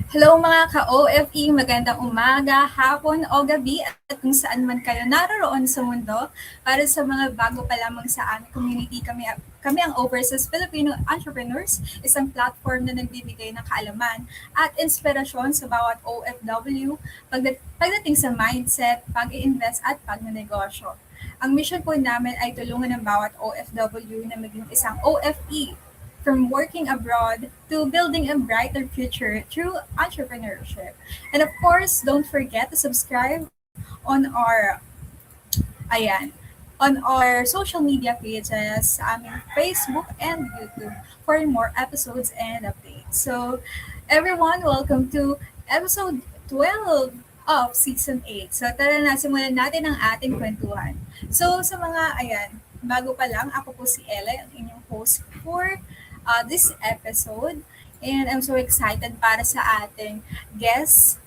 Hello mga ka-OFE, magandang umaga, hapon o gabi at kung saan man kayo naroon sa mundo. Para sa mga bago pa lamang sa aming community, kami ang Overseas Filipino Entrepreneurs, isang platform na nagbibigay ng kaalaman at inspirasyon sa bawat OFW pagdating sa mindset, pag-i-invest at pagnanegosyo. Ang mission po namin ay tulungan ng bawat OFW na maging isang OFE from working abroad to building a brighter future through entrepreneurship. And of course, don't forget to subscribe on our ayan, on our social media pages sa aming Facebook and YouTube for more episodes and updates. So, everyone, welcome to episode 12 of season 8. So, tara na, simulan natin ang ating kwentuhan. So, sa mga, bago pa lang, ako po si Ella, ang inyong host for this episode. And I'm so excited para sa ating guest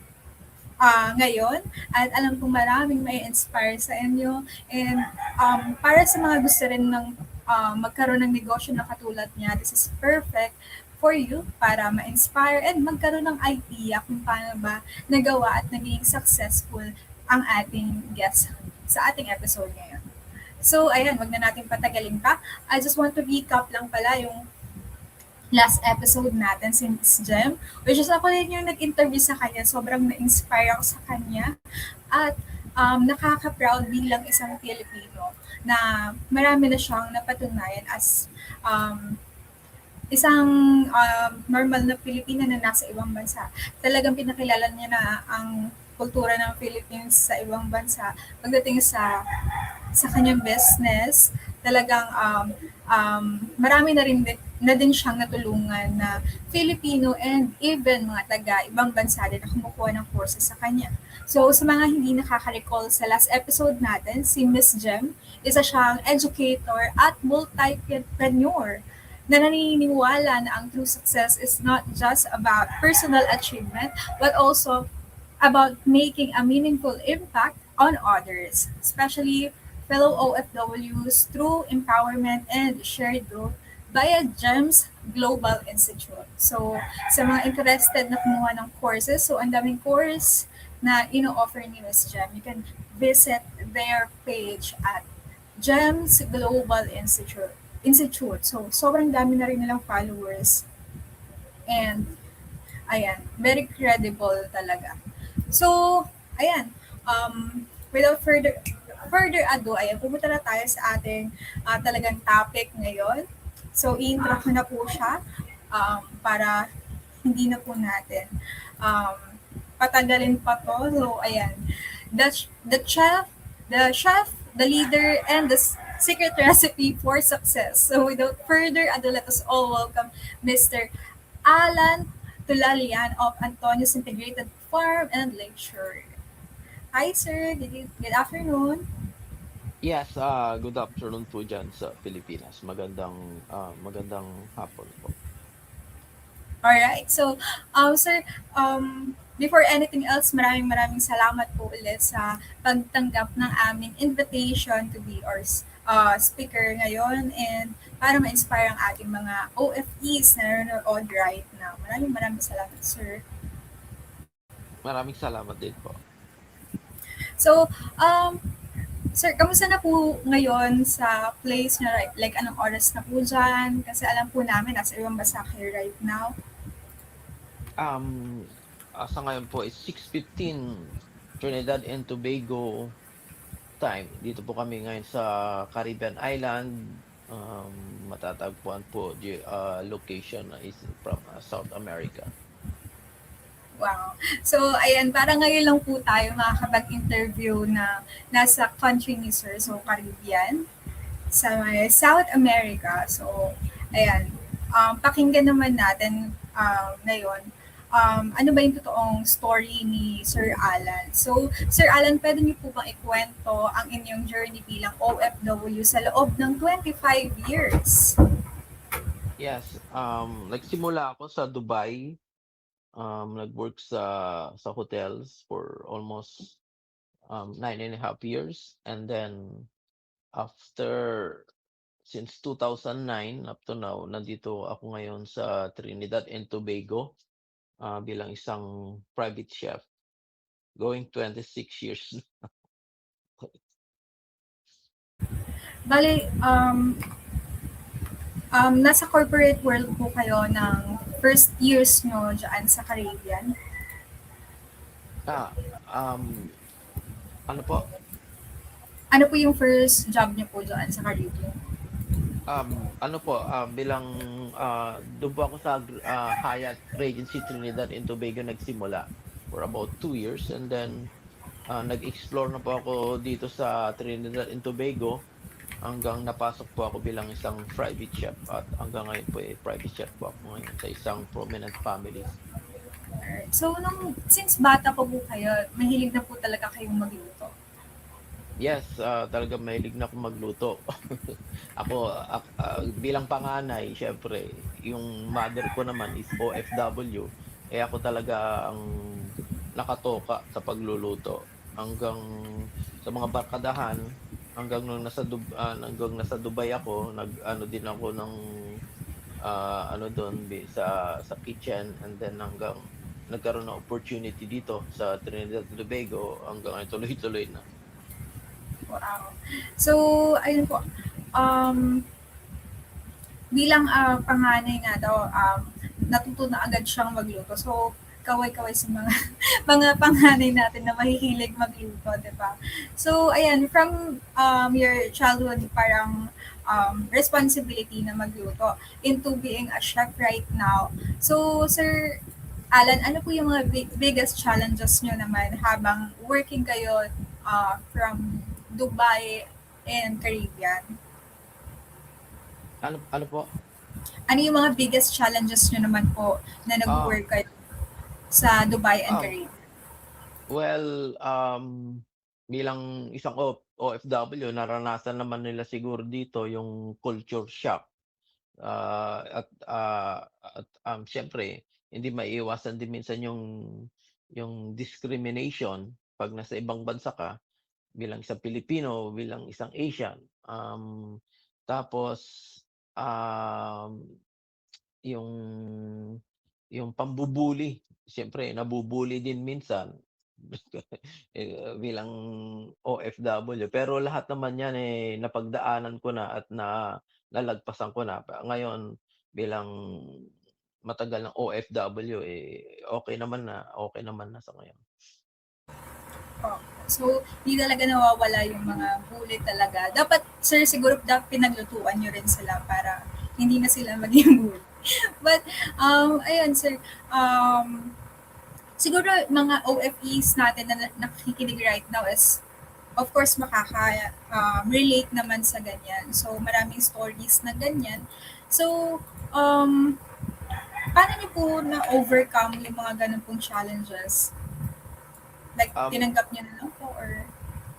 ngayon at alam kong maraming may inspire sa inyo and para sa mga gusto rin ng magkaroon ng negosyo na katulad niya, this is perfect for you para ma-inspire and magkaroon ng idea kung paano ba nagawa at naging successful ang ating guest sa ating episode ngayon. So, ayan, wag na natin patagalin pa. I just want to recap lang pala yung last episode natin si Miss Jem, which is ako rin yung nag-interview sa kanya. Sobrang na-inspire ako sa kanya at nakaka-proud bilang isang Pilipino na marami na siyang napatunayan as isang normal na Pilipina na nasa ibang bansa. Talagang pinakilala niya na ang kultura ng Philippines sa ibang bansa pagdating sa kanyang business. Talagang marami na din siyang natulungan na Filipino and even mga taga ibang bansa din na kumukuha ng courses sa kanya. So sa mga hindi nakaka-recall sa last episode natin, si Miss Jem, isa siyang educator at multi-preneur na naniniwala na ang true success is not just about personal achievement but also about making a meaningful impact on others, especially fellow OFWs through empowerment and shared growth via GEMS Global Institute. So, sa mga interested na kumuha ng courses, so ang daming course na ino-offer ni Ms. Gem, you can visit their page at GEMS Global Institute. So, sobrang dami na rin nilang followers. And, ayan, very credible talaga. So, ayan, without further ado, ayan, pumunta na tayo sa ating talagang topic ngayon. So, i-intro ko na po siya para hindi na po natin um, patagalin pa to. So, ayan, the chef, the leader, and the secret recipe for success. So, without further ado, let us all welcome Mr. Alan Tulalian of Antonio's Integrated Farm and Leisure. Hi, sir. Good afternoon. Yes, good afternoon po diyan sa Pilipinas. Magandang hapon po. All right. So, sir, before anything else, maraming salamat po ulit sa pagtanggap ng aming invitation to be our speaker ngayon and para ma-inspire ang ating mga OFEs na nanonood right now. Maraming salamat, sir. Maraming salamat din po. So, sir, kamusta na po ngayon sa place na like anong oras na po dyan? Kasi alam po namin nasa ibang bansa kayo right now. Um, sa ngayon po is 6:15 Trinidad and Tobago time. Dito po kami ngayon sa Caribbean Island. Matatagpuan po location is from South America. Wow. So, ayan, parang ngayon lang po tayo makakapag-interview na nasa country ni Sir, so Caribbean, sa may South America. So, ayan, pakinggan naman natin ngayon ano ba yung totoong story ni Sir Alan. So, Sir Alan, pwede niyo po bang ikwento ang inyong journey bilang OFW sa loob ng 25 years? Yes, nagsimula ako sa Dubai. Nag-work sa hotels for almost 9.5 years, and then after since 2009 up to now, nandito ako ngayon sa Trinidad and Tobago. bilang isang private chef, going 26 years na. Bale, nasa corporate world po kayo ng first years nyo dyan sa Caribbean. Ah, um, ano po, Ano po yung first job niyo po dyan sa Caribbean? ano po, bilang, do'n po ako sa Hyatt Regency Trinidad and Tobago nagsimula for about 2 years, and then, nag-explore na po ako dito sa Trinidad and Tobago hanggang napasok po ako bilang isang private chef, at hanggang ngayon po, private chef po ako ngayon sa isang prominent families. Alright. So, since bata pa po kayo, mahilig na po talaga kayong magluto. Yes, talagang mahilig na akong magluto. Ako, bilang panganay siyempre yung mother ko naman is OFW, ako talaga ang nakatoka sa pagluluto hanggang sa mga barkadahan, hanggang nasa Dubai ako, nag-ano din ako ng, ano dun sa kitchen, and then hanggang nagkaroon ng opportunity dito sa Trinidad and Tobago, hanggang ngayon tuloy-tuloy na. Wow. So, ayun po. Bilang panganay nga daw, natuto na agad siyang magluto. So, kaway-kaway sa mga mga panganay natin na mahihilig magluto, di ba? So, ayan, from your childhood, parang responsibility na magluto into being a chef right now. So, Sir Alan, ano po yung mga biggest challenges nyo naman habang working kayo from Dubai and Caribbean? Ano po? Ano yung mga biggest challenges nyo naman po na Ah, nag-work kayo sa Dubai and um, Caribbean? well, bilang isang OFW, naranasan naman nila siguro dito yung culture shock. Siyempre hindi maiiwasan din minsan yung discrimination 'pag nasa ibang bansa ka, bilang isang Pilipino, bilang isang Asian. Tapos, um yung pambubuli, siyempre nabubuli din minsan bilang OFW. Pero lahat naman 'yan, napagdaanan ko na at nalagpasan ko na. Ngayon bilang matagal ng OFW, okey naman na sa ngayon. Oh. So, hindi talaga nawawala yung mga bully talaga. Dapat, sir, siguro dapat pinaglutuan nyo rin sila para hindi na sila maging bully. But, ayun, sir, siguro mga OFEs natin na nakikinig right now is of course makaka-relate naman sa ganyan. So maraming stories na ganyan. So paano niyo po na-overcome yung mga ganun pong challenges? Like Um, tinanggap niyo na lang po or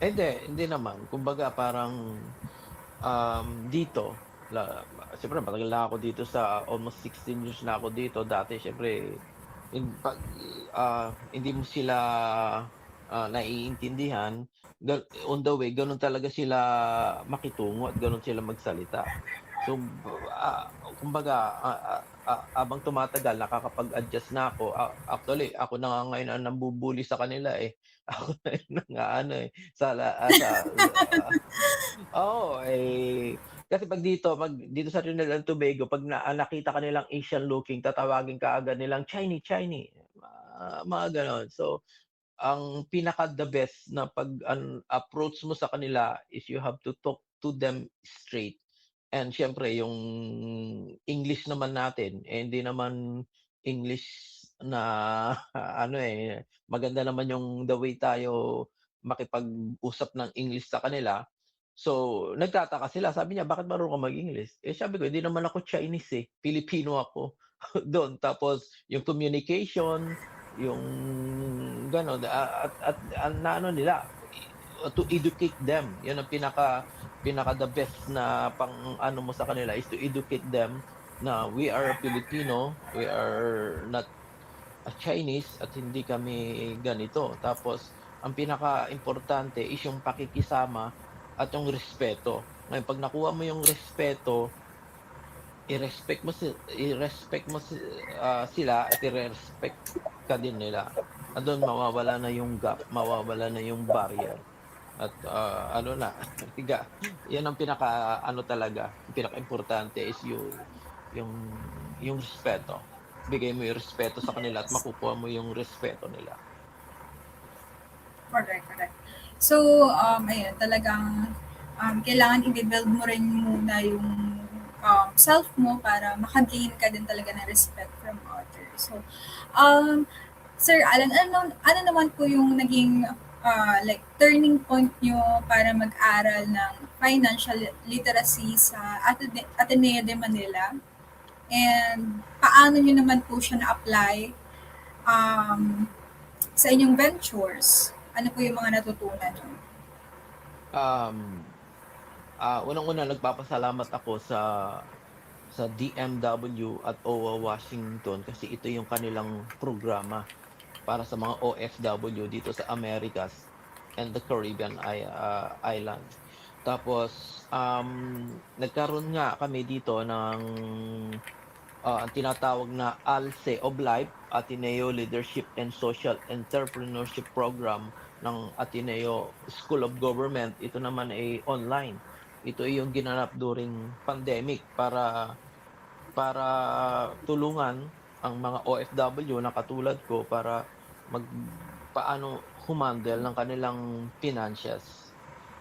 hindi naman. Kumbaga parang, dito siyempre matagal na ako dito, sa almost 16 years na ako dito. Dati siyempre 'pag, hindi mo sila, naiintindihan, on the way gano'n talaga sila makitungo at gano'n sila magsalita. So, kumbaga, habang tumatagal nakakapag-adjust na ako. Actually ako na nga ngayon ang nambubuli sa kanila, eh. Ako na yung nang-aano, sa la ah, sa Oo, kasi 'pag dito sa Trinidad and Tobago 'pag nakita ka nilang Asian looking, tatawagin kaagad nilang Chiney, Chiney, mga gano'n. So, ang pinaka-the best na approach mo sa kanila is you have to talk to them straight. And siyempre yung English naman natin, hindi naman English na ano, maganda naman yung the way tayo makipag-usap ng English sa kanila. So, nagtataka sila, sabi niya, "Bakit marunong ka mag-English?" Sabi ko, "Hindi naman ako Chinese, Pilipino ako." Dun. Tapos yung communication, yung gano'n, at ang naano nila, to educate them. 'Yun ang pinaka the best na pang-ano mo sa kanila is to educate them na we are Filipino, we are not a Chinese, at hindi kami ganito. Tapos ang pinakaimportante is yung pakikisama at yung respeto. Ngayon 'pag nakuha mo yung respeto, sila at i-respect ka din nila. Andun mawawala na yung gap, mawawala na yung barrier at, ano na higa 'yan ang pinaka-ano talaga, yung pinakaimportante is yung yung respeto. Bigay mo yung respeto sa kanila at Yes. makukuha mo yung respeto nila. Correct, correct. So, ayun, talagang kailangan i-build mo rin muna yung self mo para makagain ka din talaga ng respect from others. So, um, Sir Alan, ano naman po yung naging like turning point nyo para mag-aral ng financial literacy sa Ateneo de Manila? And paano nyo naman po siya na-apply um, sa inyong ventures? Ano po yung mga natutunan nyo? Um, Unang-una nagpapasalamat ako sa DMW at OWA Washington kasi ito yung kanilang programa para sa mga OFW dito sa Americas and the Caribbean island. Tapos, nagkaroon nga kami dito ng, ang tinatawag na ALSE of Life, Ateneo Leadership and Social Entrepreneurship Program ng Ateneo School of Government. Ito naman ay online. Ito ay yung ginanap during pandemic para tulungan ang mga OFW na katulad ko para paano humandle ng kanilang finances.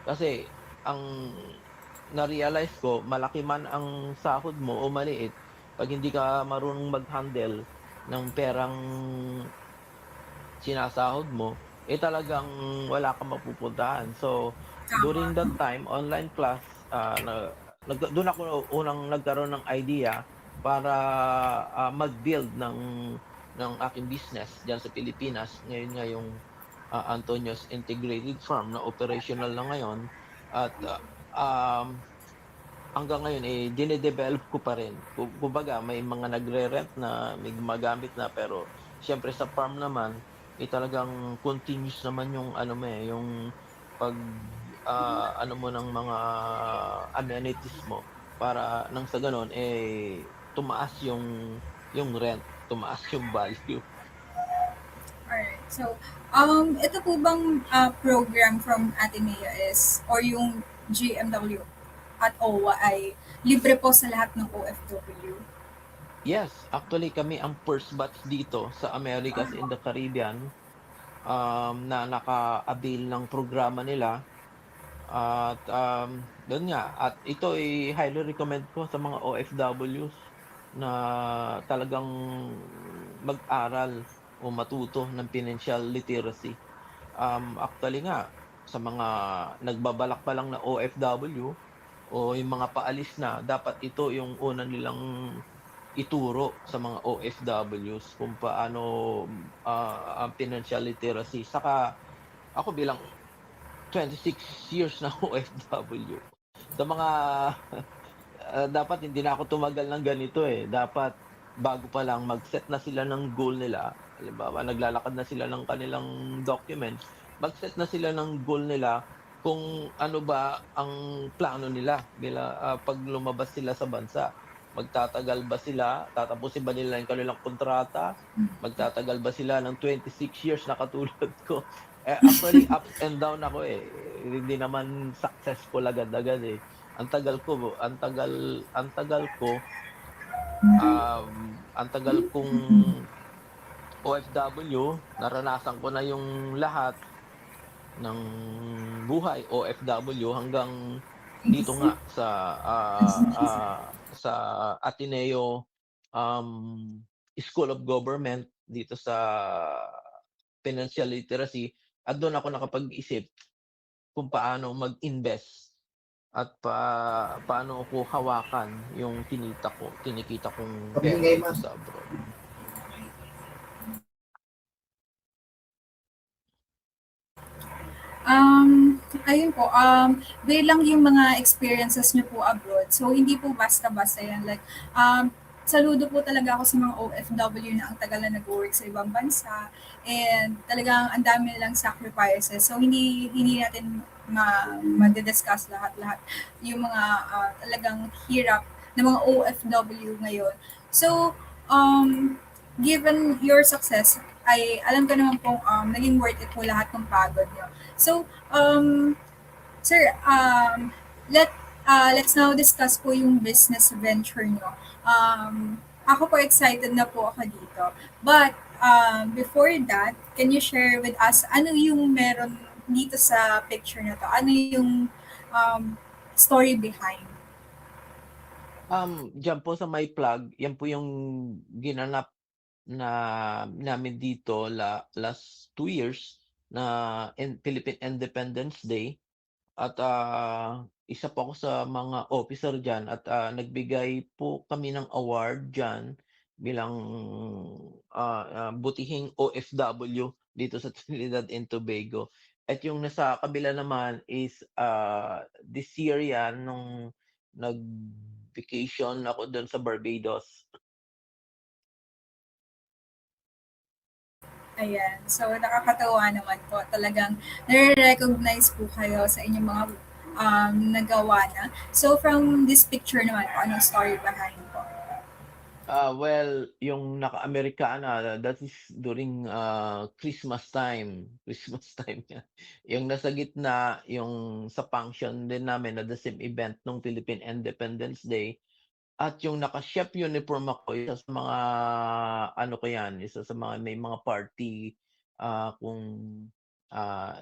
Kasi ang na-realize ko malaki man ang sahod mo o maliit, 'pag hindi ka marunong mag-handle ng perang sinasahod mo, talagang wala kang mapupuntahan. So, during Tama. that time, online class, dun ako unang nagkaroon ng idea para, mag-build ng aking business diyan sa Pilipinas. Ngayon nga yung, Antonio's Integrated Farm na operational na ngayon at, hanggang ngayon, dine-develop ko pa rin. Kumbaga may mga nagre-rent na, may gumagamit na, pero siyempre sa farm naman, talagang continuous naman yung ano mo, yung pag, ano mo ng mga amenities mo para nang sa gano'n, tumaas yung rent, tumaas yung value. Alright. So, ito po bang program from Ateneo is or yung GMW at OWA ay libre po sa lahat ng OFW? Yes, actually kami ang first batch dito sa Americas in the Caribbean, na naka-avail ng programa nila. At, dun nga at ito ay highly recommend ko sa mga OFWs na talagang mag-aral o matuto ng financial literacy. Actually nga sa mga nagbabalak pa lang na OFW o yung mga paalis na, dapat ito yung una nilang ituro sa mga OFWs kung paano, ang financial literacy. Saka ako bilang 26 years na OFW. Sa mga dapat hindi na ako tumagal ng ganito, dapat bago pa lang mag-set na sila ng goal nila. Halimbawa, naglalakad na sila ng kanilang documents, mag-set na sila ng goal nila kung ano ba ang plano nila 'pag lumabas sila sa bansa. Magtatagal ba sila, tatapusin ba nila yung kanilang kontrata, magtatagal ba sila ng 26 years na katulad ko. Actually ups and down ako, hindi naman successful agad-agad, ang tagal kong OFW, naranasan ko na yung lahat ng buhay OFW hanggang dito nga sa Ateneo, School of Government dito sa financial literacy at dun ako nakapag-isip kung paano mag-invest at paano ko hawakan yung kinikita kong pera dito sa abroad. Ayun po, bilang yung mga experiences niyo po abroad, so hindi po basta-basta yan. Like, saludo po talaga ako sa mga OFW na ang tagal na nag-work sa ibang bansa and talagang ang dami nilang sacrifices. So, hindi natin ma-discuss lahat-lahat yung mga talagang hirap ng mga OFW ngayon. So, given your success, ay alam ko naman pong naging worth it po lahat ng pagod nyo. So, sir, let's now discuss po yung business venture nyo. Ako po excited na po ako dito. But before that, can you share with us ano yung meron dito sa picture na to? Ano yung story behind? Diyan po sa may plug, yan po yung ginanap na namin dito last 2 years na Philippine Independence Day. At isa po ako sa mga officer diyan at nagbigay po kami ng award diyan bilang butihing OFW dito sa Trinidad and Tobago. At yung nasa kabila naman is this year yan nung nag-vacation ako dun sa Barbados. Ayan. So, nakakatawa naman po. Talagang nare-recognize po kayo sa inyong mga nagawa na. So, from this picture naman po, anong story behind po? Well, yung naka-Amerikana, that is during Christmas time. Christmas time yan. Yung nasa gitna, yung sa function din namin na the same event nung Philippine Independence Day. At yung naka-chef uniform ako, isa sa mga ano ko yan, isa sa mga may mga party kung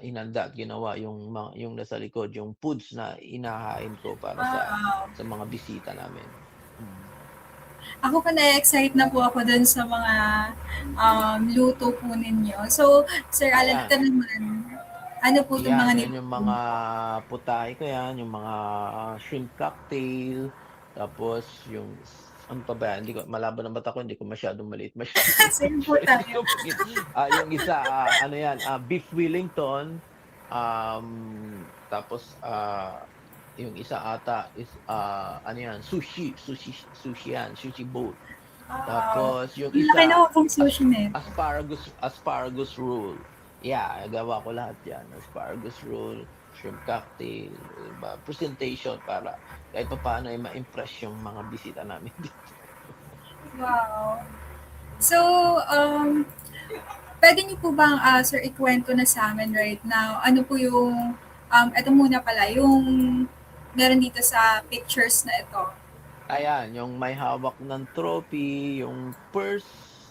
inanda at ginawa yung nasa likod, yung foods na inahain ko para Wow. sa mga bisita namin. Mm. Ako pa na-excite na po ako dun sa mga luto po ninyo. So, Sir Alan, Ayan. ito naman, ano po itong mga Yan yung niluto mga niyo? putahe ko yan, yung mga shrimp cocktail, tapos yung ano pa ba yan, hindi ko malabo ng mata ko, hindi ko masyadong maliit masyadong Same po picture, hindi tayo. ko makita. Yung isa, ano yan, beef Wellington, tapos yung isa ata is ano yan, sushi yan, sushi boat. Wow. Tapos yung Ang laki isa, na pong sushi nito. asparagus roll. Yeah, gawa ko lahat 'yan. Asparagus roll, shrimp cocktail, iba, presentation para kahit papaano ay ma-impress yung mga bisita namin dito. Wow. So, pwede niyo po bang, sir, ikwento na sa amin right now, ano po yung, eto muna pala, yung meron dito sa pictures na ito. Ayan, yung may hawak ng trophy, yung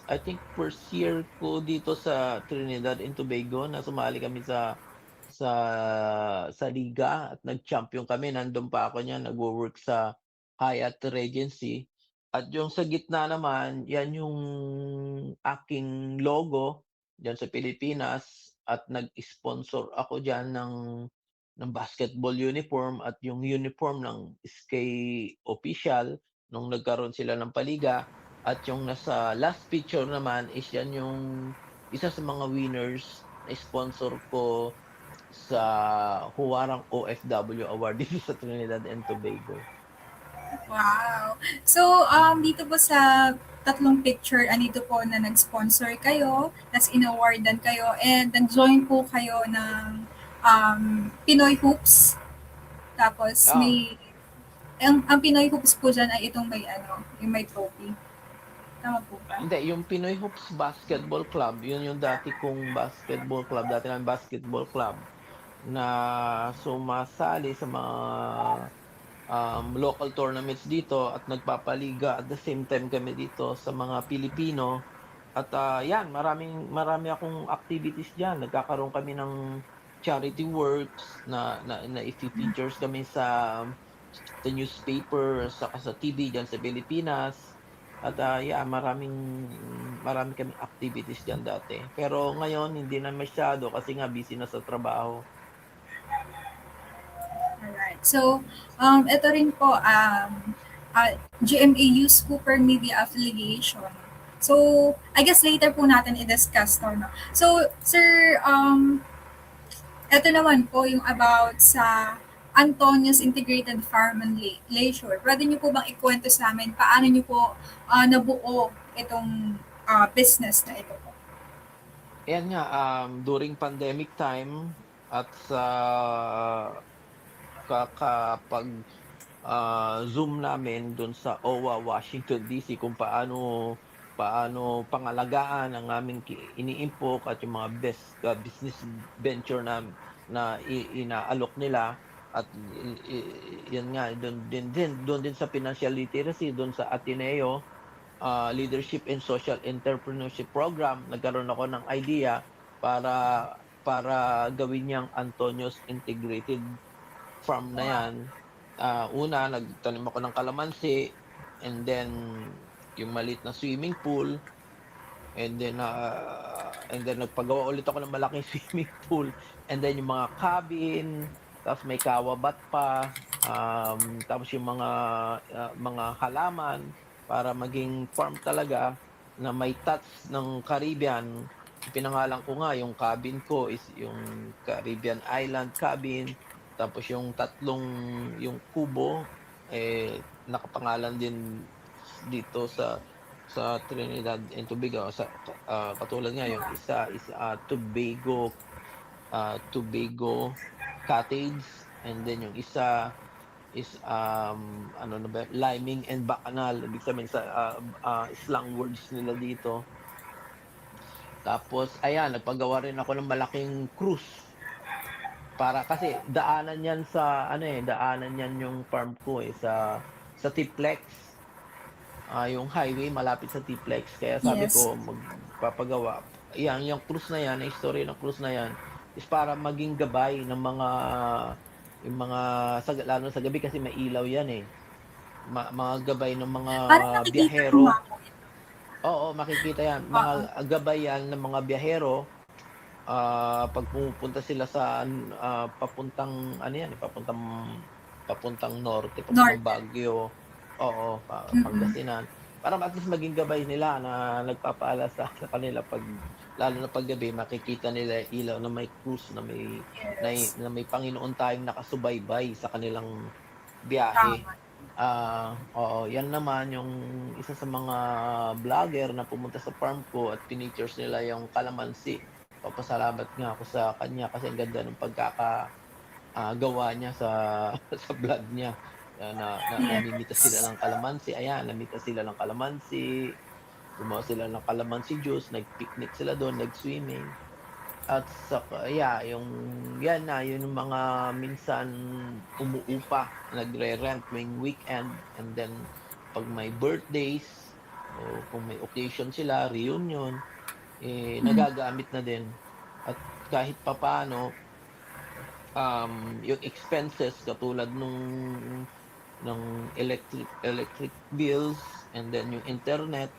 I think first year ko dito sa Trinidad and Tobago na sumali kami sa liga at nag-champion kami. Nandun pa ako niyan, nagwo-work sa Hyatt Regency. At yung sa gitna naman, yan yung aking logo diyan sa Pilipinas at nag-sponsor ako diyan ng basketball uniform at yung uniform ng SK official nung nagkaroon sila ng paliga. At yung nasa last picture naman is yan yung isa sa mga winners na sponsor ko sa Huwarang OFW Award dito sa Trinidad and Tobago. Wow. So, dito po sa tatlong picture, andito po na nag-sponsor kayo, tas in-awardan kayo, and nag-join po kayo ng Pinoy Hoops. Tapos Ah, may, ang Pinoy Hoops po dyan ay itong may ano, yung may trophy. Tama po ba? hindi, yung Pinoy Hoops Basketball Club, yun yung dati kong basketball club, dati ng basketball club na sumasali sa mga local tournaments dito at nagpapaliga at the same time kami dito sa mga Pilipino. At yan, marami akong activities diyan. Nagkakaroon kami ng charity works na ifi-features kami sa newspaper saka sa TV diyan sa Pilipinas. At yeah, marami kaming activities diyan dati. Pero ngayon hindi na masyado kasi nga busy na sa trabaho. Alright. So, ito rin po, GMA Youth Cooper Media Affiliation. So, I guess later po natin i-discuss to, no? So, sir, ito naman po yung about sa Antonius Integrated Farm and Leisure. Pwede niyo po bang ikwento sa amin paano niyo po nabuo itong business na ito po? Ayan nga, during pandemic time at sa kapag Zoom namin do'n sa OWA, Washington DC kung paano paano pangalagaan ang aming iniimpok at yung mga best, business venture na inaalok nila at yun nga do'n din sa financial literacy do'n sa Ateneo, Leadership in Social Entrepreneurship Program nagkaroon ako ng idea para para gawin niyang Antonio's Integrated Farm na Wow. 'yan. Una nagtanim ako ng kalamansi and then yung maliit na swimming pool and then nagpagawa ulit ako ng malaking swimming pool and then yung mga cabin, tapos may kawabat pa, tapos yung mga halaman para maging farm talaga na may touch ng Caribbean. Ipinangalan ko nga yung cabin ko is yung Caribbean Island Cabin, tapos yung kubo, nakapangalan din dito sa Trinidad and Tobago katulad nga yung isa is, Tobago Cottage and then yung isa is, ano na ba, Liming and Bacanal, ibig sabihin sa, slang words nila dito. Tapos ayan, nagpagawa rin ako ng malaking cruise para kasi daanan 'yan sa ano, daanan 'yan yung farm ko, sa Tiplex. Yung highway malapit sa Tiplex kaya sabi Yes. ko magpapagawa. Yang cruise na 'yan, ang istorya ng cruise na 'yan is para maging gabay ng yung mga lalo sa gabi kasi may ilaw 'yan, mga gabay ng mga Parang nakikita ko biyahero. nga po. Oo, makikita 'yan, mga Oo. gabay 'yan ng mga biyahero, 'pag pumupunta sila sa papuntang ano 'yan, papuntang norte, papuntang Norte. Baguio, oo, Mm. Pangasinan. Para at least maging gabay nila na nagpapaalala sa kanila 'pag lalo na 'pag gabi makikita nila yung ilaw na may krus Yes. na may Panginoon tayong nakasubaybay sa kanilang biyahe. Tama. Oo, 'yan naman yung isa sa mga vlogger na pumunta sa farm ko at pinictures nila yung kalamansi. Papasalamat nga ako sa kanya kasi ang ganda ng gawa niya sa sa vlog niya, na namimitas sila Yes. ng kalamansi, ayan namitas sila ng kalamansi, gumawa sila ng kalamansi juice, nag-picnic sila dun, nag-swimming at saka yung 'yan na yun yung mga minsan umuupa, nagre-rent tuwing weekend and then 'pag may birthdays o kung may occasion sila, reunion, Mm. nagagamit na din at kahit papaano yung expenses katulad ng electric bills and then yung internet,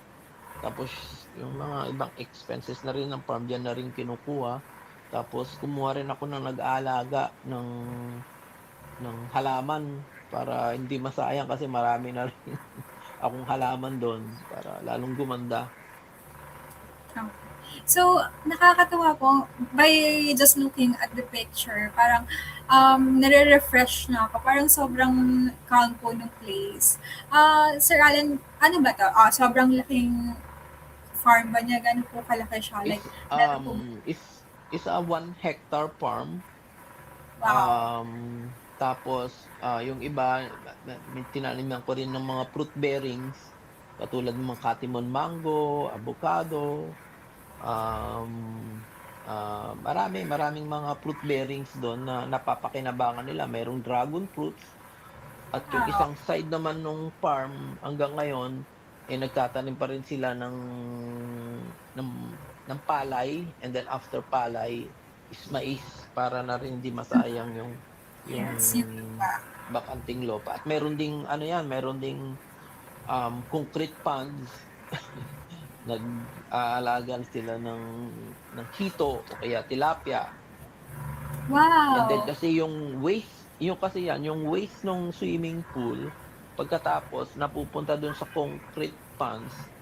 tapos yung mga ibang expenses na rin ng farm diyan na rin kinukuha. Tapos kumuha rin ako ng nag-aalaga ng halaman para hindi masayang kasi marami na rin akong halaman dun para lalong gumanda. Okay. So, nakakatuwa po, by just looking at the picture, parang nare-refresh na ako. Parang sobrang calm po ng place. Sir Allen, ano ba to? Sobrang laking farm ba niya? Gano'n po kalaki siya? Is, Like, meron po, um, is is a 1 hectare farm. wow. Tapos, yung iba may tinaniman ko rin ng mga fruit bearings, katulad ng mga katimon mango, avocado, um, maraming mga fruit bearings dun na napapakinabangan nila. Merong dragon fruits at yung Wow. isang side naman nung farm hanggang ngayon, nagtatanim pa rin sila ng ng palay and then after palay is mais para na rin hindi masayang yung Yes, yung iba. bakanting lupa at meron ding ano 'yan, meron ding, concrete ponds. Nag-aalaga sila ng chito o kaya tilapia and then Wow. kasi yung waste nung swimming pool pagkatapos napupunta dun sa concrete ponds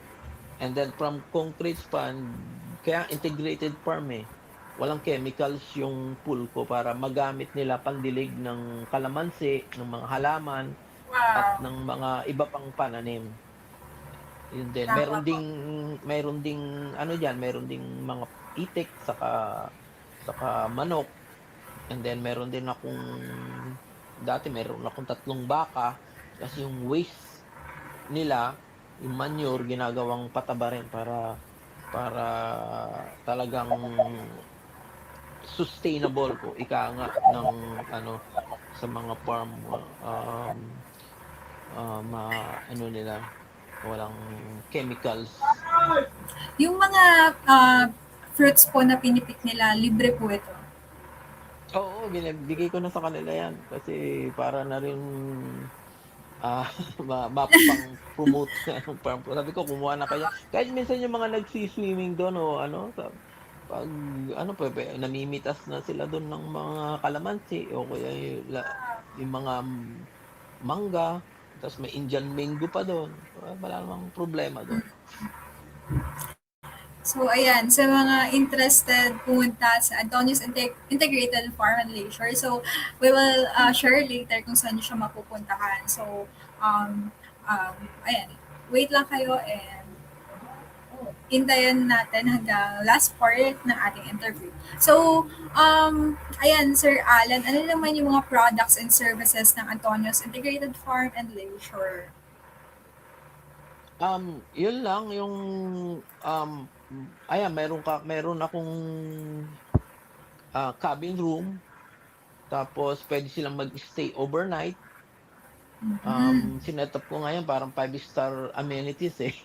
and then from concrete pond kaya integrated farm, walang chemicals yung pool ko para magamit nila pandilig ng kalamansi, ng mga halaman at Wow. ng mga iba pang pananim. Yun din, Tama po. meron ding ano diyan, meron ding mga itik saka saka manok and then meron din akong dati meron akong 3 baka Kasi yung waste nila, yung manure ginagawang pataba rin para talagang sustainable po, ika nga ng ano, sa mga farm, um, ano nila, walang chemicals. Yung mga fruits po na pinipik nila, libre po ito. Oo, binibigay ko na sa kanila 'yan kasi para na rin, ah, mapang-promote ng farm ko. Sabi ko, "Kumuha na kayo." Kahit minsan yung mga nagsi-swimming dun o ano, 'pag ano, namimitas na sila dun ng mga kalamansi o kaya yung mga mangga, ta's may Indian mango pa dun, wala namang problema dun. So, ayan, sa mga interested pumunta sa Antonio's Integrated Farm and Leisure. So, we will share later kung saan nyo siya mapupuntahan. So, um, ayan, wait lang kayo and hintayin natin hanggang last part ng ating interview. So, ayan, Sir Alan, ano naman yung mga products and services ng Antonio's Integrated Farm and Leisure? Yun lang yung, ayan meron akong, cabin room, tapos puwede silang mag-stay overnight. Mhm. Sinet-up ko ngayon parang 5-star amenities, eh,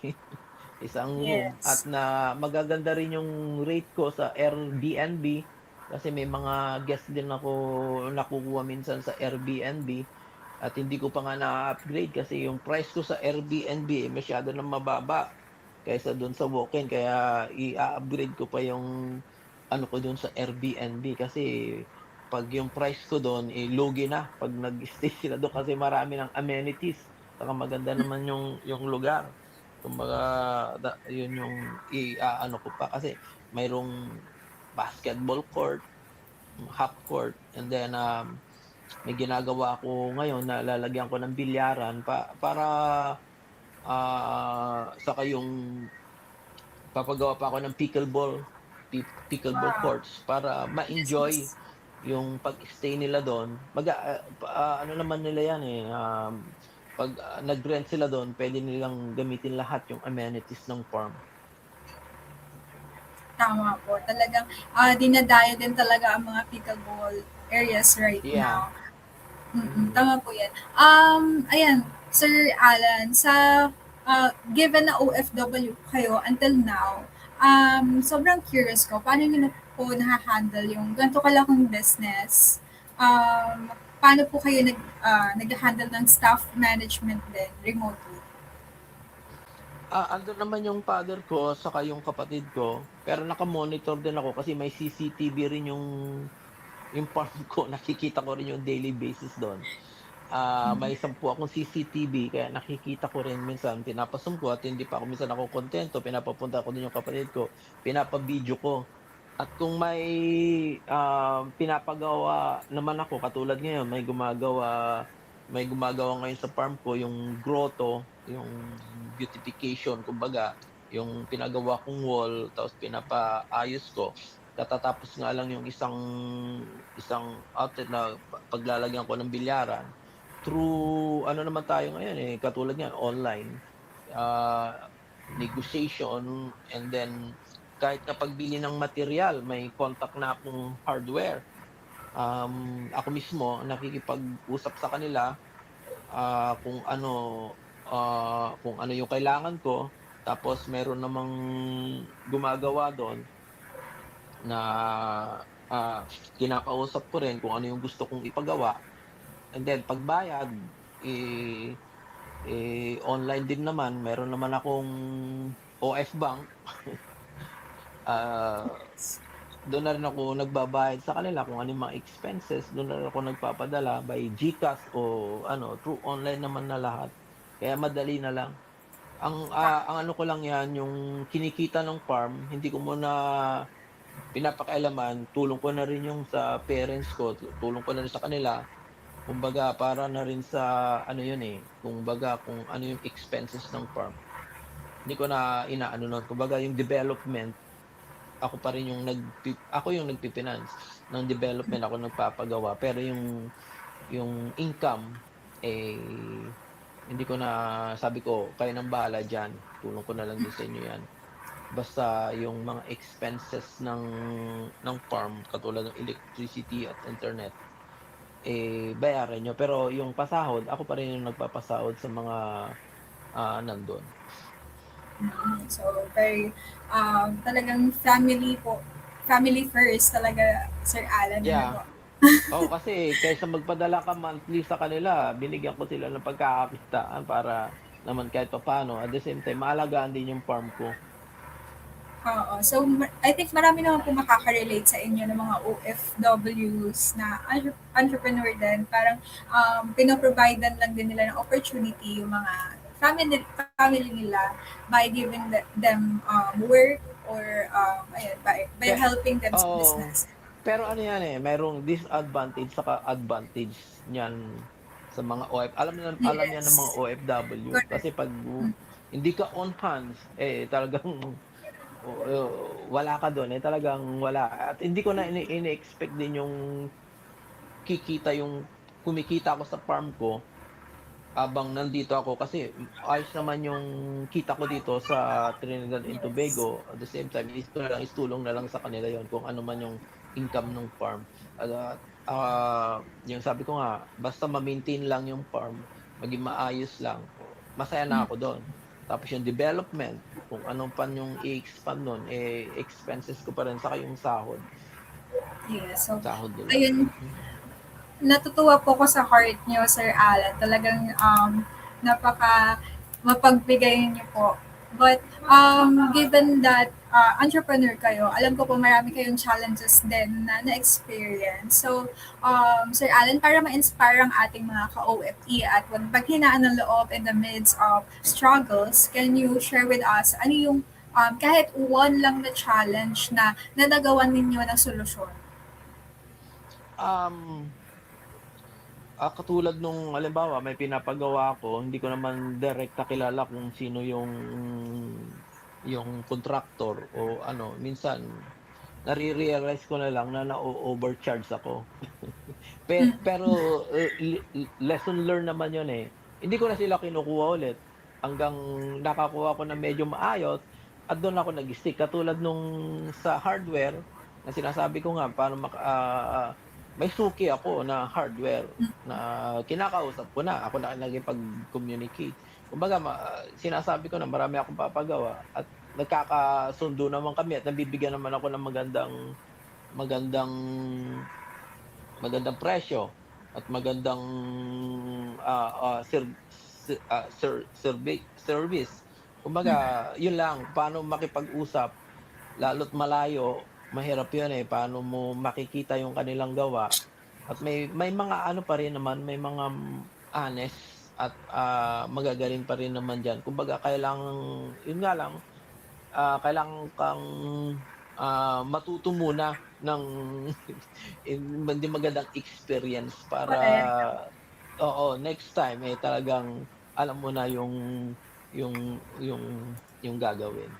isang room at Yes. na magaganda rin yung rate ko sa Airbnb kasi may mga guest din ako nakukuha minsan sa Airbnb at hindi ko pa nga na-upgrade kasi yung price ko sa Airbnb, eh, masyado ng mababa kaysa dun sa walk-in kaya i-a-upgrade ko pa yung ano ko dun sa Airbnb kasi 'pag yung price ko dun, eh, lugi na 'pag nag-stay sila dun kasi marami ng amenities saka maganda naman yung lugar. Kumbaga yun yung i-aano ko pa kasi mayroong basketball court, half court, and then, may ginagawa ako ngayon na lalagyan ko ng bilyaran para, saka yung papagawa pa ako ng pickleball Wow. courts para Yes, ma-enjoy yes. yung pag-stay nila dun. Ano naman nila yan, eh, 'pag, nag-rent sila dun puwede nilang gamitin lahat yung amenities ng farm. Tama po. Talagang dinadayo din talaga ang mga pickleball areas right Yeah, now. mm. Tama po yan. Ayan, Sir Alan, given na OFW kayo until now, sobrang curious ko, paano nyo na po na-handle yung ganito kalaking business? Paano po kayo nag-handle ng staff management din remotely? Andun naman yung father ko saka yung kapatid ko, pero naka-monitor din ako kasi may CCTV rin yung farm ko, nakikita ko rin yung daily basis dun. May 10 akong CCTV kaya nakikita ko rin minsan pinapasum ko at hindi pa ako minsan nakokontento, pinapapunta ko din yung kapatid ko, pinapa-video ko. At kung pinapagawa naman ako katulad ngayon may gumagawa ngayon sa farm ko yung grotto, yung beautification kumbaga, yung pinagawa kong wall tapos pinapaayos ko. Katatapos nga lang yung isang isang outlet na paglalagyan ko ng bilyaran. Through ano naman tayo ngayon, eh, katulad niyan online, ah, negotiation and then kahit na pagbili ng materyal may contact na akong hardware. Ako mismo nakikipag-usap sa kanila, kung ano yung kailangan ko tapos meron namang gumagawa dun na, kinakausap ko rin kung ano yung gusto kong ipagawa and then pagbayad, eh online din naman, meron naman akong OF Bank, ah, dun na rin ako nagbabayad sa kanila kung ano yung mga expenses, dun na rin ako nagpapadala by GCash o ano, through online naman na lahat. Kaya madali na lang. Ang ano ko lang 'yan, yung kinikita ng farm hindi ko muna pinapakialaman, tulong ko na rin yung sa parents ko, tulong ko na rin sa kanila. Kumbaga para na rin sa ano yun, eh, kumbaga kung ano yung expenses ng farm. Hindi ko na inaano nun, kumbaga yung development, ako yung nagpi-finance ng development, ako nagpapagawa. Pero yung income, eh, Hindi ko na sabi ko, "Kayo ng bahala diyan, tulong ko na lang din sa inyo 'yan." Basta yung mga expenses ng farm katulad ng electricity at internet, bayaran niyo. Pero yung pasahod, ako pa rin yung nagpapasahod sa mga, nandun. So, very, talagang family po. Family first talaga, Sir Alan, ano Yeah. po? Oo, kasi kaysa magpadala ka monthly sa kanila, binigyan ko sila ng pagkakakitaan para naman kahit papaano, at the same time maalagaan din yung farm ko. Oo. So, I think marami naman po makaka-relate sa inyo ng mga OFWs na entrepreneur din. Parang pinoprovidean lang din nila ng opportunity yung mga family nila by giving them work or ayun, by Pe helping them sa Oo. business. Pero ano yan, merong disadvantage saka advantage niyan sa mga alam yan ng mga Yes. OFW Correct. kasi 'pag hindi ka on hands, talagang wala ka dun, talagang wala at hindi ko na ini-expect din yung kumikita ako sa farm ko habang nandito ako kasi ayos naman yung kita ko dito sa Trinidad and Yes. Tobago. At the same time, istulong na lang sa kanila yon kung ano man yung income ng farm. At, yung sabi ko nga, basta ma-maintain lang yung farm, maging maayos lang, masaya na ako dun. Tapos yung development, kung ano pa yung i-expand nun, expenses ko pa rin saka yung Yes. So, sahod nila. ayun, natutuwa po ko sa heart niyo, Sir Alan. Talagang napaka mapagbigay niyo po. But given that entrepreneur kayo, alam ko po marami kayong challenges din na na-experience. So, Sir Alan, para ma-inspire ang ating mga ka-OFE at wag paghinaan ng loob in the midst of struggles, can you share with us ano yung kahit one lang na challenge na nagawan ninyo ng solusyon? Um, katulad nung halimbawa may pinapagawa ako, hindi ko naman direkta kilala kung sino yung contractor o ano, minsan nare-realize ko na lang na na-o-overcharge ako. Pero, lesson learned naman yun, eh. Hindi ko na sila kinukuha ulit hanggang nakakuha ko ng medyo maayos at dun ako nag-stick. Katulad nung sa hardware na sinasabi ko nga paano may suki ako na hardware na kinakausap ko na, ako na nakikipag-communicate. Kumbaga sinasabi ko na marami akong papagawa at nagkakasundo naman kami at nabibigyan naman ako ng magandang magandang presyo at magandang, ah, ah, ser se ah, ser servi service. Kumbaga, yun lang, paano makipag-usap lalo't malayo, mahirap yun, paano mo makikita yung kanilang gawa at may mga ano pa rin naman, may mga honest at, magagaling pa rin naman diyan. Kumbaga yun nga lang, kailangan kang, matuto muna ng hindi magandang experience para Correct. oo, next time, talagang alam mo na yung gagawin.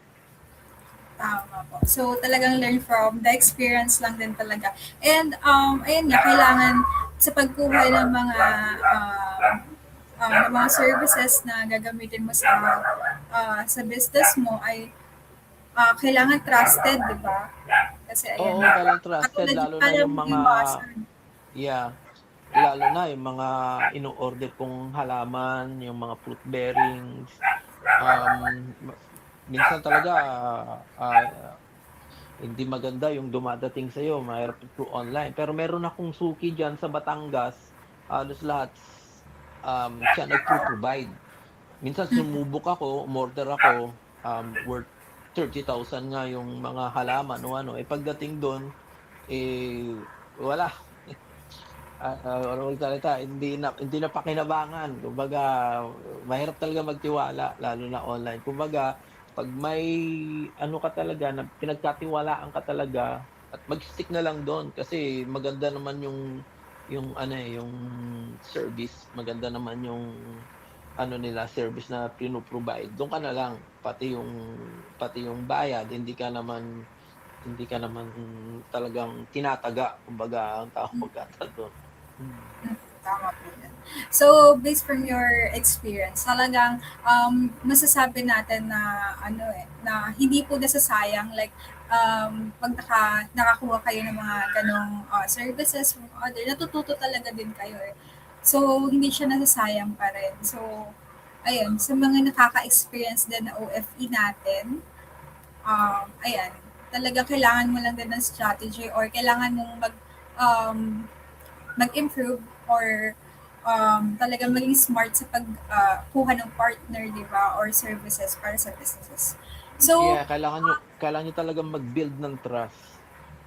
Tama po. So, talagang learn from the experience lang din talaga. And, ayun nga, kailangan sa pagkuha ng mga services na gagamitin mo sa business mo ay kailangan trusted, di ba? Kasi, ayan, Oo, kailangan trusted katulad yung lalo na parang yung mga iwasan. yeah, lalo na yung mga ino-order kong halaman, yung mga fruit bearings, ma minsan talaga, ah hindi maganda yung dumadating sa'yo, mahirap through online. Pero meron akong suki diyan sa Batangas, halos lahat, siya nagpo-provide. Minsan sumubok ako, umorder ako, worth 30,000 nga yung mga halaman o ano, pagdating dun, wala, ano bang salita, hindi na pakinabangan. Kumbaga, mahirap talaga magtiwala lalo na online. Kumbaga, 'pag may ano ka talaga na pinagkatiwalaan ka talaga at mag-stick na lang dun kasi maganda naman yung ano, yung service, maganda naman yung ano nila, service na pino-provide. Dun ka na lang, pati yung bayad hindi ka naman talagang tinataga kumbaga ang tawag ata dun. Hmm. Tama po yun. So, based from your experience, talagang masasabi natin na ano na hindi po nasasayang like pag nakakuha kayo ng mga ganong services from other, natututo talaga din kayo eh. So, hindi siya nasasayang pa rin. So, ayun, sa mga nakaka-experience din na OFE natin, ayan, talaga kailangan mo lang din ng strategy or kailangan mong um, mag-improve or talagang maging smart sa pagkuha ng partner, di ba, or services para sa businesses. So, Yeah, kailangan nyo talagang mag-build ng trust.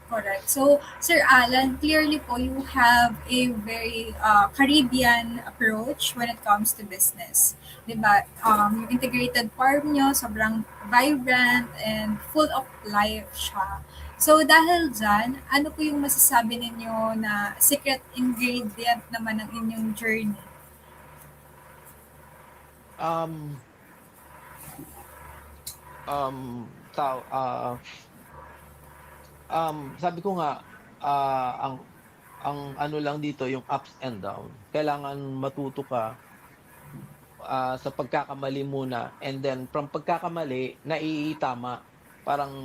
correct. So, Sir Alan, clearly po you have a very Caribbean approach when it comes to business. Diba? Yung integrated farm nyo, sobrang vibrant and full of life siya. So, dahil dyan, ano po yung masasabi ninyo na secret ingredient naman ng inyong journey? Um, sa sabi ko nga, ang ano lang dito yung ups and down. Kailangan matuto ka sa pagkakamali muna, and then from pagkakamali naiitama. Parang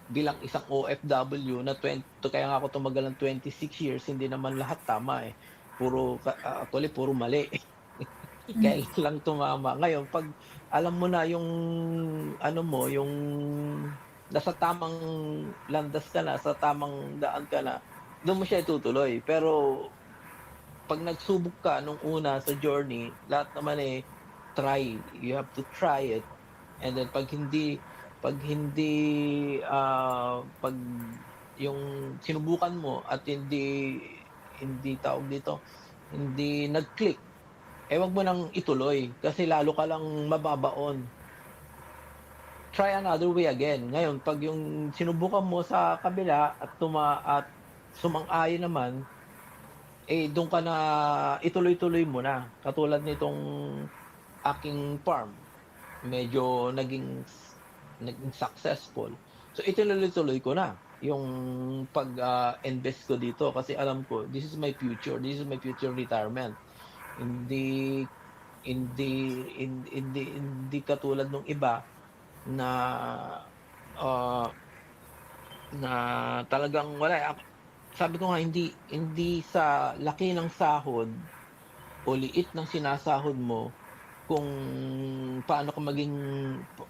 bilang isang OFW na kaya nga ako tumagal ng 26 years, hindi naman lahat tama eh. Actually puro mali. Mm. Kaya lang tumama. Ngayon 'pag alam mo na yung ano mo, yung nasa tamang landas ka na, sa tamang daan ka na, dun mo siya itutuloy. Pero 'pag nagsubok ka nung una sa journey, lahat naman, try. You have to try it. And then 'pag yung sinubukan mo at hindi hindi tawag dito, hindi nag-click, wag mo nang ituloy kasi lalo ka lang mababaon. Try another way again. Ngayon 'pag yung sinubukan mo sa kabila at sumang-ayon naman, dun ka na ituloy-tuloy mo na. Katulad nitong aking farm, medyo naging successful. So itinuloy-tuloy ko na yung invest ko dito kasi alam ko this is my future, this is my future retirement. Hindi hindi hindi katulad nung iba na, ah, na talagang wala, sabi ko nga hindi sa laki ng sahod o liit ng sinasahod mo kung paano ka maging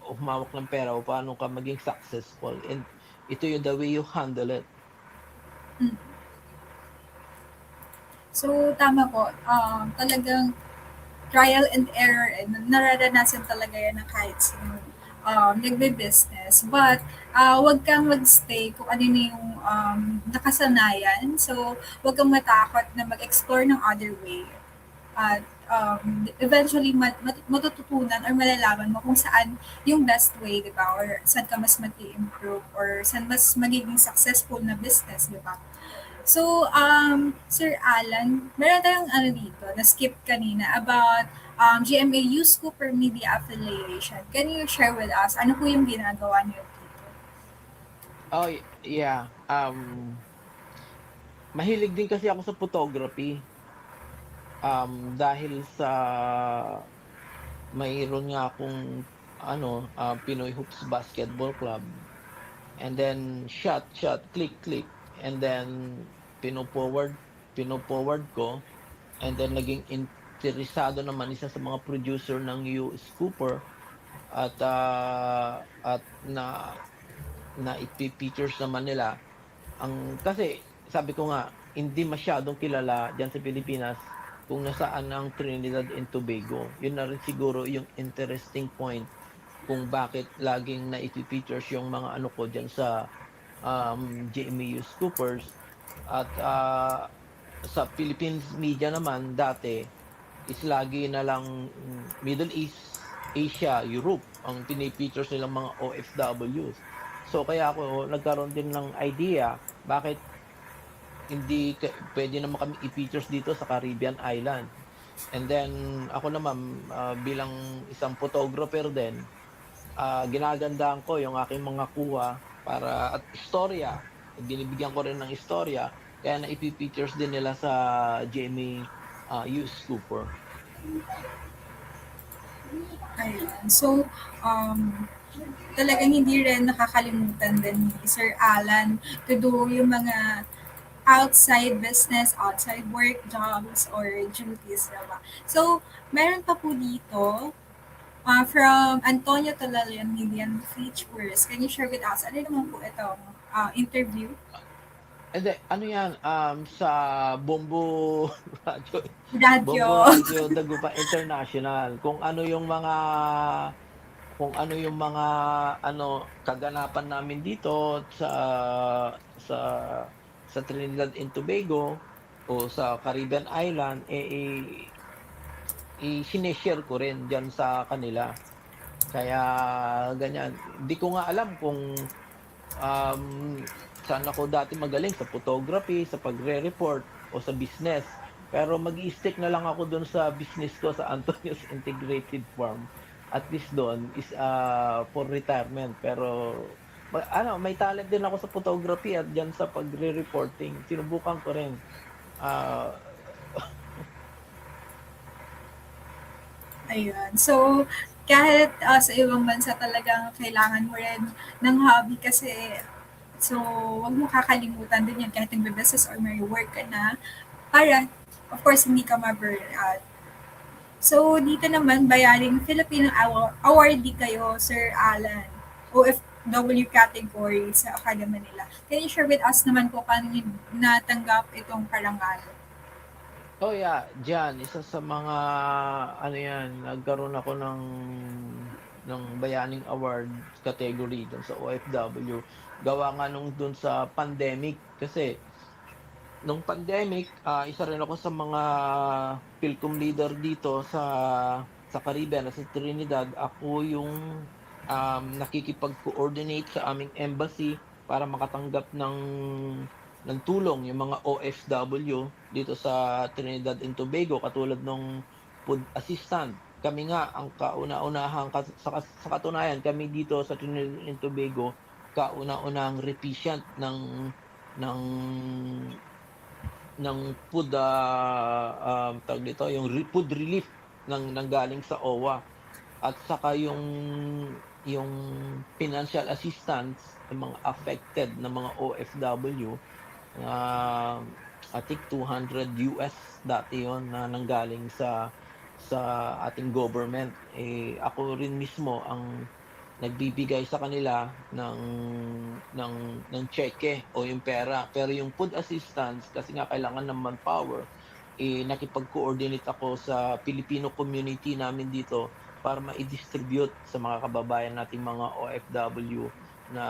humawak ng pera o paano ka maging successful, and ito yung the way you handle it. Mm. So, tama po. Talagang trial and error and nararanasan talaga yan ng kahit sino nagbe-business. But, wag kang magstay kung ano na yung nakasanayan. So, wag kang matakot na mag-explore ng other way. At eventually, matututunan or malalaman mo kung saan yung best way, di ba? Or saan ka mas mag-improve or saan mas magiging successful na business, di ba? So, Sir Alan, meron tayong ano dito, na-skip kanina about GMA Youth Cooper Media Affiliation. Can you share with us, ano po yung ginagawa niyo dito? Oh, yeah, mahilig din kasi ako sa photography, dahil sa mayroon nga akong ano, Pinoy Hoops Basketball Club, and then shot, click, and then pino-forward ko, and then naging interesado naman isa sa mga producer ng US Cooper at na ipi-features naman nila. Kasi sabi ko nga, hindi masyadong kilala diyan sa Pilipinas kung nasaan ang Trinidad and Tobago. Yun na rin siguro yung interesting point kung bakit laging naifi-features yung mga ano ko diyan sa GMA Youth Coopers. At sa Philippines media naman dati is lagi na lang Middle East, Asia, Europe ang pinipictures nilang mga OFWs. So kaya ako nagkaroon din ng idea bakit hindi pwede naman kami i-features dito sa Caribbean Island. And then ako naman bilang isang photographer din, ginagandaan ko yung aking mga kuha para at istorya. Binibigyan ko rin ng istorya Kaya naipipictures din nila sa GMA Youth Cooper. Ayun. So, talagang hindi rin nakakalimutan din ni Sir Alan to do yung mga outside business, outside work, jobs, or duties, diba? So, meron pa po dito, from Antonio Talalian, Million Features. Can you share with us, ano naman po itong interview? Hindi, ano yan, sa Bombo Radio, Radyo. Bombo Radio Dagupan International, kung ano yung mga kaganapan namin dito sa sa Trinidad and Tobago o sa Caribbean Island, sineshare ko rin diyan sa kanila. Kaya ganyan. Hindi ko nga alam kung um, saan ako dati magaling, sa photography, sa pagre-report o sa business. Pero mag-i-stick na lang ako doon sa business ko sa Antonio's Integrated Farm. At least doon is for retirement. Pero may talent din ako sa photography at diyan sa pagre-reporting. Sinubukan ko rin. Ah, Ayun. So, kahit sa ibang bansa talagang kailangan mo rin ng hobby kasi so, wag mo kakalimutan din yan kahit nagbe-business or may work ka na para, of course, hindi ka ma-burn out. So, dito naman, bayaring Filipino awardee kayo, Sir Alan, OFW category sa Academy nila. Can you share with us naman po paano niyo natanggap itong parangal? Oh yeah, diyan isa sa mga yan, nagkaroon ako ng Bayaning Award category dun sa OFW. Gawa nga nung dun sa pandemic kasi nung pandemic, isa rin ako sa mga PhilCom leader dito sa Caribbean sa Trinidad. Ako yung nakikipag-coordinate sa aming embassy para makatanggap ng tulong yung mga OFW dito sa Trinidad and Tobago katulad ng food assistant. Kami nga ang kauna-unahang sa katunayan kami dito sa Trinidad and Tobago kauna-unahang recipient ng food tawag dito yung food relief ng galing sa OWA at saka yung financial assistance ng mga affected na mga OFW. I think $200 dati yon na nanggaling sa ating government. Ako rin mismo ang nagbibigay sa kanila ng cheque o yung pera. Pero yung food assistance, kasi nga kailangan ng manpower, nakipag-coordinate ako sa Filipino community namin dito para ma-distribute sa mga kababayan nating mga OFW na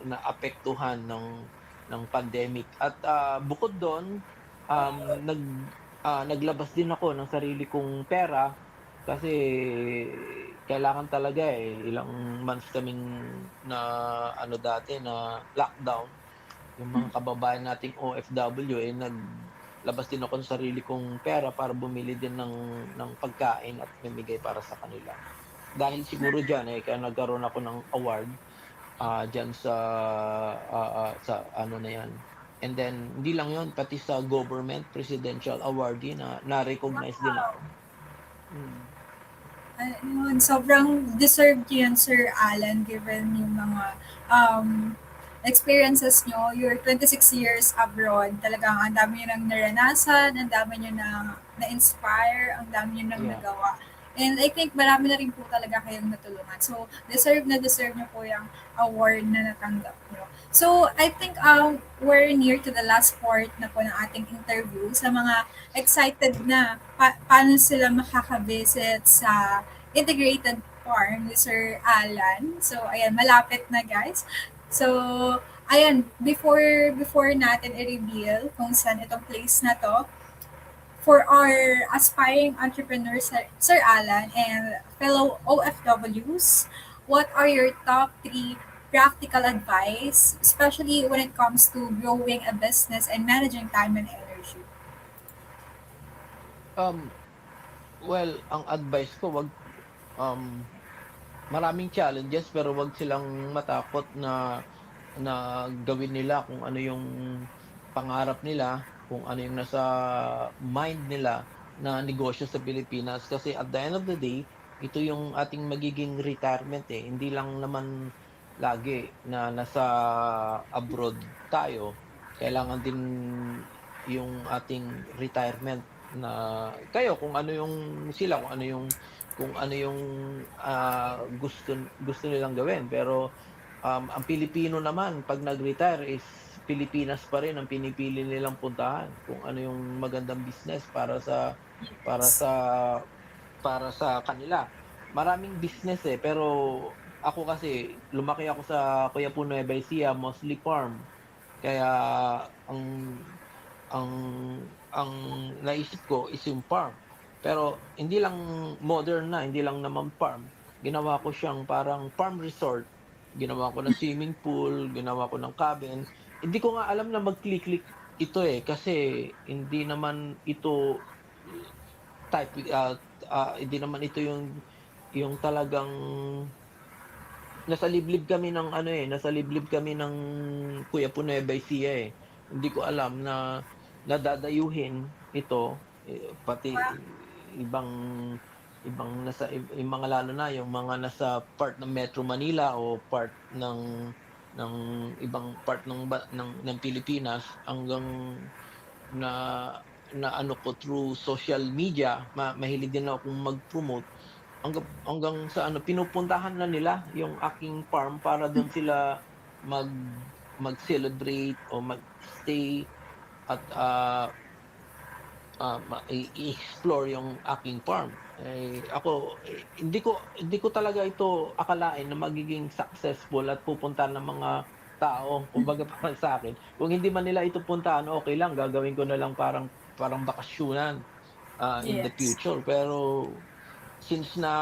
naapektuhan ng pandemic. At bukod doon, naglabas din ako ng sarili kong pera kasi kailangan talaga ilang months kaming na dati na lockdown. Yung mga kababayan nating OFW naglabas din ako ng sarili kong pera para bumili din ng pagkain at mamigay para sa kanila. Dahil siguro diyan kaya nagkaroon ako ng award diyan sa ano na yan. And then hindi lang 'yon, pati sa government presidential awardee na-recognize din ako. Ayun, sobrang deserved yun, Sir Alan, given yung mga experiences nyo. Your 26 years abroad, talagang ang dami nyo nang naranasan, ang dami nyo na-inspire, ang dami nyo nang nagawa. And I think marami na rin po talaga kayong natulungan. So, deserve nyo po yung award na natanggap nyo. So, I think we're near to the last part na po ng ating interview sa mga excited na paano sila makaka-visit sa integrated farm ni Sir Alan. So, ayan, malapit na guys. So, ayan, before natin i-reveal kung saan itong place na to, for our aspiring entrepreneurs, Sir Alan, and fellow OFWs, what are your top 3 practical advice, especially when it comes to growing a business and managing time and energy? Well, ang advice ko, maraming challenges pero wag silang matakot na gawin nila kung ano yung pangarap nila, kung ano yung nasa mind nila na negosyo sa Pilipinas. Kasi at the end of the day, ito yung ating magiging retirement eh. Hindi lang naman lagi na nasa abroad tayo. Kailangan din yung ating retirement na kayo kung ano yung sila kung ano yung gusto gusto nilang gawin. Pero ang Pilipino naman 'pag nag-retire is Pilipinas pa rin ang pinipili nilang puntahan, kung ano yung magandang business para Yes. sa para sa kanila. Maraming business, eh, pero ako kasi lumaki ako sa Quiapo, Nueva Ecija, mostly farm. Kaya ang ang ang naisip ko is yung farm. Pero hindi lang modern na, hindi lang naman farm. Ginawa ko siyang parang farm resort. Ginawa ko ng swimming pool, ginawa ko ng cabin. Hindi ko nga alam na mag-click-click ito, eh, kasi hindi naman ito hindi naman ito yung talagang nasa liblib kami ng ano, eh, nasa liblib kami ng Quiapo, Nueva Ecija, eh. Hindi ko alam na dadayuhin ito, pati Wow. ibang ibang yung mga lalo na yung mga nasa part ng Metro Manila o part ng ibang part ng Pilipinas hanggang na ano ko through social media, mahilig din akong mag-promote. Hanggang sa ano, pinupuntahan na nila yung aking farm para dun sila mag mag-celebrate o mag-stay at, i-explore yung aking farm. Eh, ako, hindi ko talaga ito akalain na magiging successful at pupuntahan ng mga tao. Kumbaga parang sa'kin, kung hindi man nila ito puntahan, okey lang, gagawin ko na lang parang parang bakasyunan, in the Yes. future. Pero since na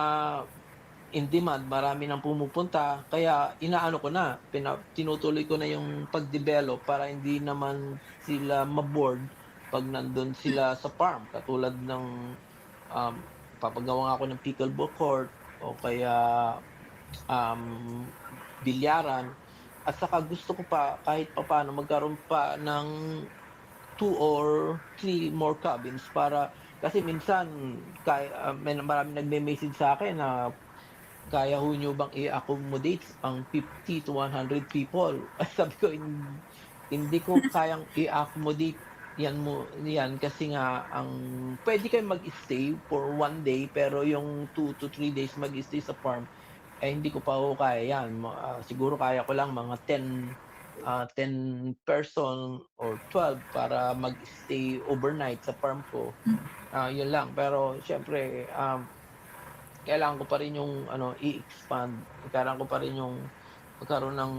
in demand, marami ng pumupunta, kaya inaano ko na, tinutuloy ko na yung pag-develop para hindi naman sila ma-bored 'pag nandun sila sa farm. Katulad ng, um, papagawa nga ako ng pickleball court o kaya, um, bilyaran at saka gusto ko pa kahit papaano magkaroon pa ng 2 or 3 more cabins para kasi minsan maraming nagme-message sa'kin na kaya ho niyo bang i-accommodate ang 50 to 100 people? Sabi ko, hindi ko kayang i-accommodate yan kasi nga puwede kayong mag-stay for 1 day pero yung 2 to 3 days mag-stay sa farm, eh, hindi ko pa ho kaya yan. Siguro kaya ko lang mga 10 person or 12 para mag-stay overnight sa farm ko, yun lang. Pero siyempre, kailangan ko pa rin yung ano, i-expand. Kailangan ko pa rin yung magkaroon ng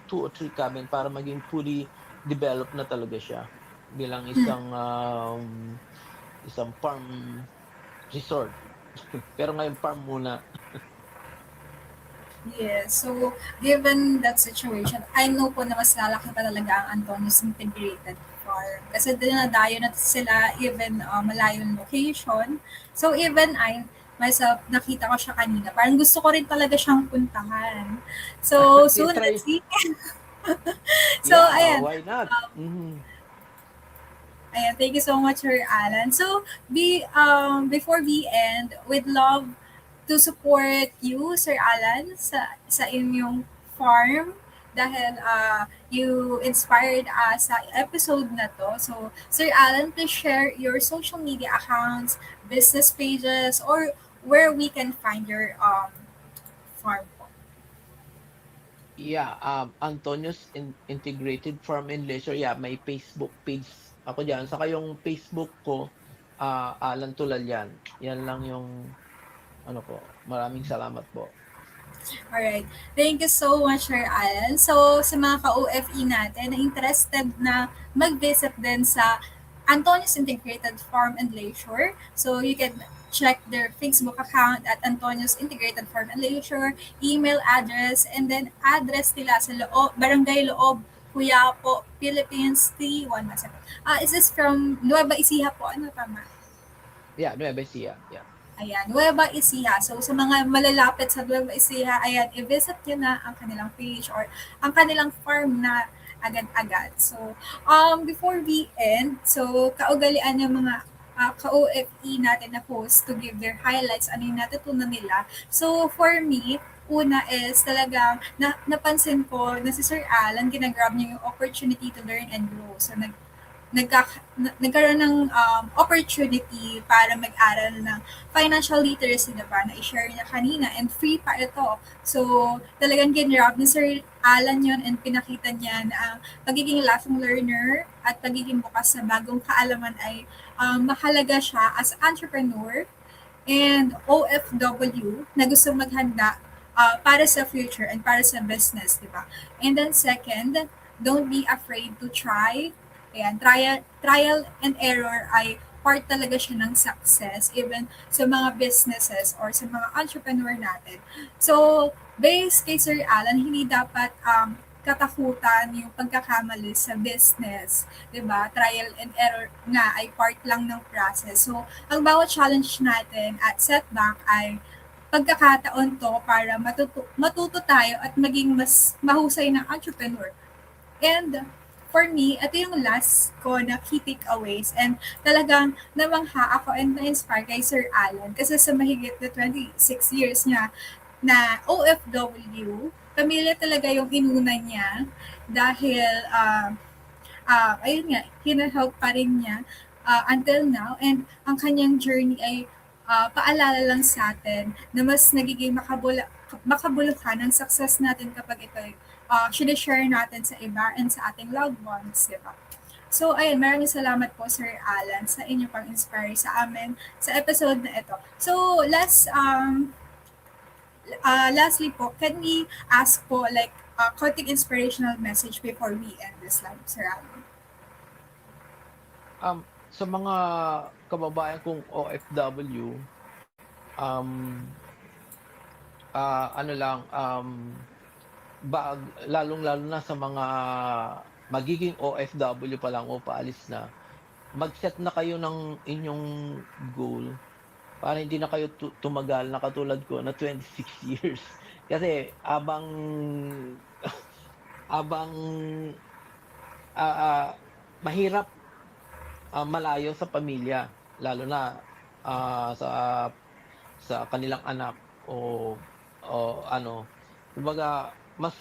2 or 3 cabin para maging fully developed na talaga siya bilang isang farm resort. Pero ngayon farm muna. Yes. So, given that situation, I know po na mas lalaki pa talaga ang Antonio's Integrated Farm. Kasi dinadayo na sila even malayong location. So, even I, myself, nakita ko siya kanina. Parang gusto ko rin talaga siyang puntahan. So, soon, I-try let's see. So, yeah, ayan. why not? Mhm. Ayan, thank you so much, Sir Alan. So, before we end, we'd love to support you, Sir Alan, sa inyong farm dahil you inspired us sa episode na to. So, Sir Alan, please share your social media accounts, business pages, or where we can find your farm po. Yeah, Antonio's Integrated Farm and Leisure. Yeah, may Facebook page ako diyan. Saka yung Facebook ko, Alan Tulalyan. Yan lang yung ano ko. Maraming salamat po. Alright. Thank you so much, Sir Alan. So, sa mga ka-OFE natin na interested na mag-visit din sa Antonio's Integrated Farm and Leisure, so you can check their Facebook account at Antonio's Integrated Farm and Leisure, email address, and then address nila sa Barangay Loob, Quiapo, Philippines 3117. Is this from Nueva Ecija po? Ano tama? Yeah, Nueva Ecija. Yeah. Ayan, Nueva Ecija. So, sa mga malalapit sa Nueva Ecija, ayan, i-visit nyo na ang kanilang page or ang kanilang farm na agad-agad. So, before we end, so kaugalian ng mga ka-OFE natin na host to give their highlights, ano yung natutunan nila. So, for me, una is talagang napansin ko na si Sir Alan, ginagrab niya yung opportunity to learn and grow. So, nagkaroon ng opportunity para mag-aral ng financial literacy, diba, na i-share niya kanina, and free pa ito. So, talagang ginrab ni Sir Alan yun and pinakita niya na ang pagiging lifelong learner at pagiging bukas sa bagong kaalaman ay mahalaga siya as entrepreneur and OFW na gusto maghanda para sa future and para sa business, di ba? And then second, don't be afraid to try. Ayan, trial and error ay part talaga siya ng success even sa mga businesses or sa mga entrepreneur natin. So, based kay Sir Alan, hindi dapat katakutan yung pagkakamali sa business, 'di ba? Trial and error nga ay part lang ng process. So, ang bawat challenge natin at setback ay pagkakataon to para matuto tayo at maging mas mahusay na entrepreneur. And for me, ito yung last ko na key takeaways and talagang namangha ako and na-inspire kay Sir Alan kasi sa mahigit na 26 years niya na OFW, pamilya talaga yung inuna niya dahil ayun nga, hinahelp pa rin niya until now and ang kanyang journey ay paalala lang sa atin na mas nagiging makabuluhan ang success natin kapag ito ay sinishare natin sa iba and sa ating loved ones, di ba? So, ayun, maraming salamat po, Sir Alan, sa inyo pang inspire sa amin sa episode na ito. So, lastly po, can we ask po like konting inspirational message before we end this live, Sir Alan? Sa mga kababayan kong OFW, ano lang, lalong-lalo na sa mga magiging OFW pa lang o paalis na, mag-set na kayo ng inyong goal para hindi na kayo tumagal na katulad ko na 26 years. Kasi abang mahirap malayo sa pamilya, lalo na sa kanilang anak o ano. Kumbaga, mas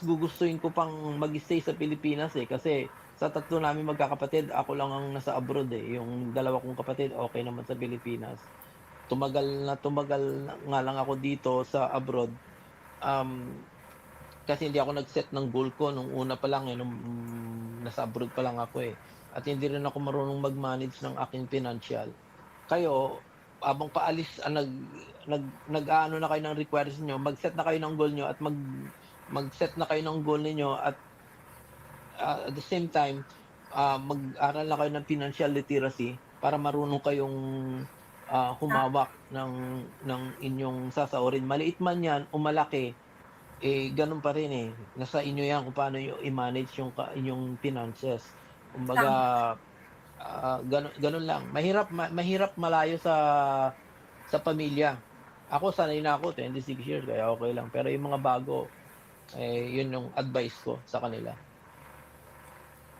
gugustuhin ko pang mag-stay sa Pilipinas kasi sa tatlo namin magkakapatid, ako lang ang nasa abroad Yung dalawa kong kapatid, okay naman sa Pilipinas. Tumagal nga lang ako dito sa abroad. Kasi hindi ako nag-set ng goal ko nung una pa lang nung nasa abroad pa lang ako At hindi rin ako marunong mag-manage ng aking financial. Kayo, abang paalis, nag-aano na kayo ng requirements niyo, mag-set na kayo ng goal niyo at mag-set na kayo ng goal niyo at at the same time, mag-aral na kayo ng financial literacy para marunong kayong humawak ng inyong sasaurin. Maliit man yan o malaki, ganun pa rin Nasa inyo yan kung paano nyo i-manage yung inyong finances. Kumbaga, ganun lang. Mahirap malayo sa pamilya. Ako, sanay na ako, 26 years, kaya okay lang. Pero yung mga bago, yun yung advice ko sa kanila.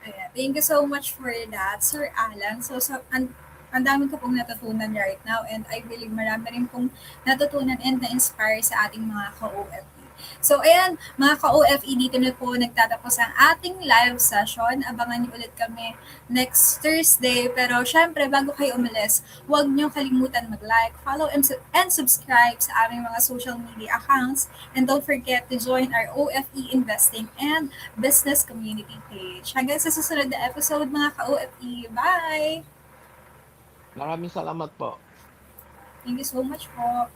Ayan. Thank you so much for that, Sir Alan. So ang dami ko pong natutunan right now and I believe marami rin pong natutunan and na-inspire sa ating mga ka-OFE. So, ayan, mga ka-OFE, dito na po nagtatapos ang ating live session. Abangan niyo ulit kami next Thursday. Pero, syempre, bago kayo umalis, huwag niyo kalimutan mag-like, follow, and subscribe sa aming mga social media accounts. And don't forget to join our OFE Investing and Business Community page. Hanggang sa susunod na episode, mga ka-OFE. Bye! Maraming salamat po. Thank you so much po.